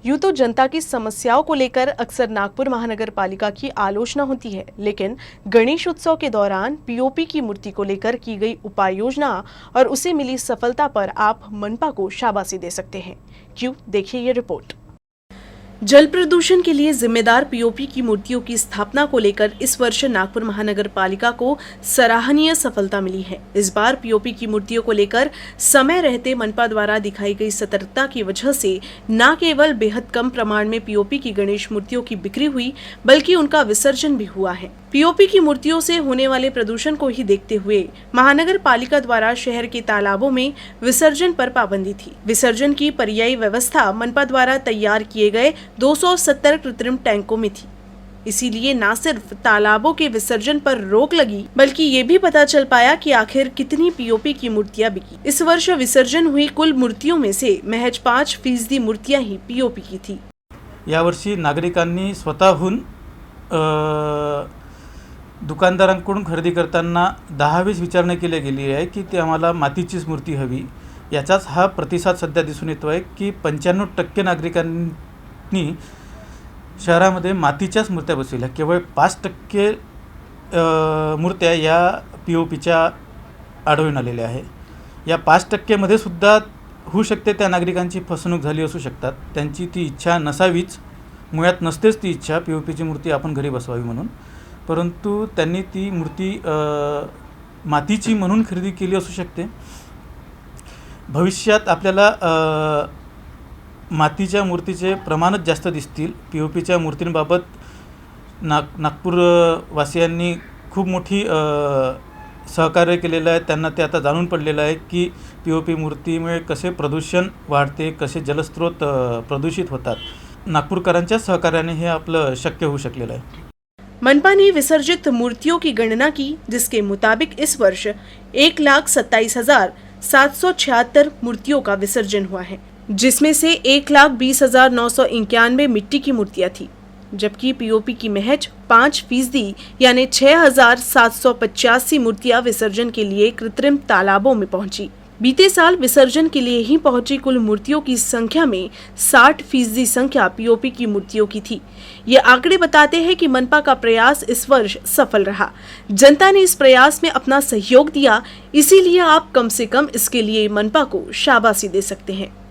यूं तो जनता की समस्याओं को लेकर अक्सर नागपुर महानगर पालिका की आलोचना होती है, लेकिन गणेश उत्सव के दौरान पीओपी की मूर्ति को लेकर की गई उपाय योजना और उसे मिली सफलता पर आप मनपा को शाबाशी दे सकते हैं। क्यों, देखिए ये रिपोर्ट। जल प्रदूषण के लिए जिम्मेदार पीओपी की मूर्तियों की स्थापना को लेकर इस वर्ष नागपुर महानगर पालिका को सराहनीय सफलता मिली है। इस बार पीओपी की मूर्तियों को लेकर समय रहते मनपा द्वारा दिखाई गई सतर्कता की वजह से न केवल बेहद कम प्रमाण में पीओपी की गणेश मूर्तियों की बिक्री हुई, बल्कि उनका विसर्जन भी हुआ है। पीओपी की मूर्तियों से होने वाले प्रदूषण को ही देखते हुए महानगर पालिका द्वारा शहर के तालाबों में विसर्जन पर पाबंदी थी। विसर्जन की पर्यायी व्यवस्था मनपा द्वारा तैयार किए गए 270 कृत्रिम टैंकों में थी। इसीलिए न सिर्फ तालाबों के विसर्जन पर रोक लगी, बल्कि ये भी पता चल पाया कि आखिर कितनी पीओपी की मूर्तियां बिकी। इस वर्ष विसर्जन हुई कुल मूर्तियों में से महज 5% मूर्तियां ही पीओपी की थी। यावर्षी नागरिकांनी स्वतःहून दुकानदारांकडून खरेदी करताना 10-20 विचारणा केली गेली आहे की ते आम्हाला मातीचीच मूर्ती हवी। याचाच हा प्रतिसाद सध्या दिसून येतो आहे की 95% नागरिकांनी शहरामध्ये मातीच्याच मूर्त्या बसवल्या। केवळ 5% मूर्त्या या पीओपीच्या आढळून आलेल्या आहे। या 5% मध्ये सुद्धा होऊ शकते त्या नागरिकांची फसवणूक झाली असू शकतात। त्यांची ती इच्छा नसावीच, मुळात नसतेच ती इच्छा पीओपीची मूर्ती आपण घरी बसवावी म्हणून, परंतु त्यांनी ती मूर्ती मातीची म्हणून खरेदी केली असू शकते। भविष्यात आपल्याला मातीच्या मूर्तीचे प्रमाणच जास्त दिसतील। पीओपीच्या मूर्तींबाबत नागपूर वासियांनी खूप मोठी सहकार्य केलेलं आहे। त्यांना ते आता जाणून पडलेलं आहे की पीओपी मूर्तीमुळे कसे प्रदूषण वाढते, कसे जलस्रोत प्रदूषित होतात। नागपूरकरांच्या सहकार्याने हे आपलं शक्य होऊ शकलेलं आहे। मनपा ने विसर्जित मूर्तियों की गणना की, जिसके मुताबिक इस वर्ष 1,27,776 मूर्तियों का विसर्जन हुआ है, जिसमें से 1,20,991 मिट्टी की मूर्तियां थी, जबकि पीओपी की महज 5% यानी 6,785 मूर्तियां विसर्जन के लिए कृत्रिम तालाबों में पहुंची। बीते साल विसर्जन के लिए ही पहुंची कुल मूर्तियों की संख्या में 60% संख्या पीओपी की मूर्तियों की थी। ये आंकड़े बताते हैं कि मनपा का प्रयास इस वर्ष सफल रहा। जनता ने इस प्रयास में अपना सहयोग दिया, इसीलिए आप कम से कम इसके लिए मनपा को शाबाशी दे सकते हैं।